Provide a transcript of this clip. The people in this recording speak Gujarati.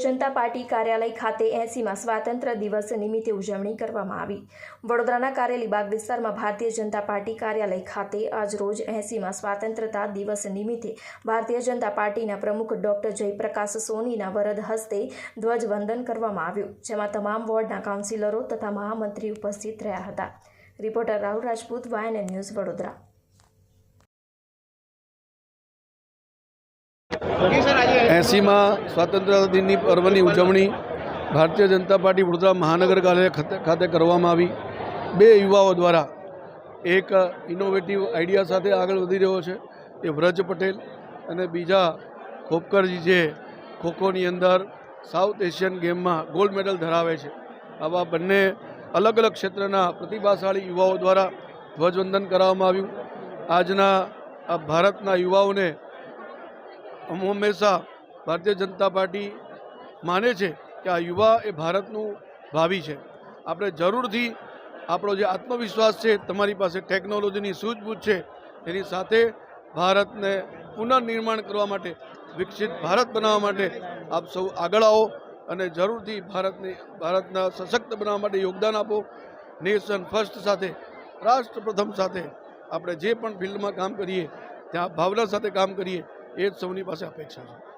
જનતા પાર્ટી કાર્યાલય ખાતે 80મા સ્વાતંત્ર્ય દિવસ નિમિત્તે ઉજવણી કરવામાં આવી। વડોદરાના કારેલીબાગ વિસ્તારમાં ભારતીય જનતા પાર્ટી કાર્યાલય ખાતે આજરોજ 80મા સ્વાતંત્ર્યતા દિવસ નિમિત્તે ભારતીય જનતા પાર્ટીના પ્રમુખ ડોક્ટર જયપ્રકાશ સોનીના વરદ હસ્તે ધ્વજવંદન કરવામાં આવ્યું, જેમાં તમામ વોર્ડના કાઉન્સિલરો તથા મહામંત્રી ઉપસ્થિત રહ્યા હતા। Reporter Rahul Rajput, YNN news, Vadodara. 80મા સ્વાતંત્ર્ય દિનની પર્વની ઉજવણી ભારતીય જનતા પાર્ટી વડોદરા મહાનગર કાર્યાલય ખાતે કરવામાં આવી। બે યુવાઓ દ્વારા એક ઇનોવેટિવ આઈડિયા સાથે આગળ વધી રહ્યો છે, એ વ્રજ પટેલ અને બીજા ખોપકરજી, જે ખોખોની અંદર સાઉથ એશિયન ગેમમાં ગોલ્ડ મેડલ ધરાવે છે। આવા બંને અલગ અલગ ક્ષેત્રના પ્રતિભાશાળી યુવાઓ દ્વારા ધ્વજવંદન કરવામાં આવ્યું। આજના આ ભારતના યુવાઓને હંમેશા ભારતીય જનતા પાર્ટી માને છે કે આ યુવા એ ભારતનું ભાવિ છે। આપણે જરૂરથી આપણો જે આત્મવિશ્વાસ છે, તમારી પાસે ટેકનોલોજીની સૂઝબૂઝ છે, એની સાથે ભારતને પુનર્નિર્માણ કરવા માટે, વિકસિત ભારત બનાવવા માટે આપ સૌ આગળ આવો અને જરૂરથી ભારતના સશક્ત બનાવવા માટે યોગદાન આપો। નેશન ફર્સ્ટ સાથે, રાષ્ટ્ર પ્રથમ સાથે આપણે જે પણ ફિલ્ડમાં કામ કરીએ ત્યાં ભાવના સાથે કામ કરીએ, એ જ સૌની પાસે અપેક્ષા છે।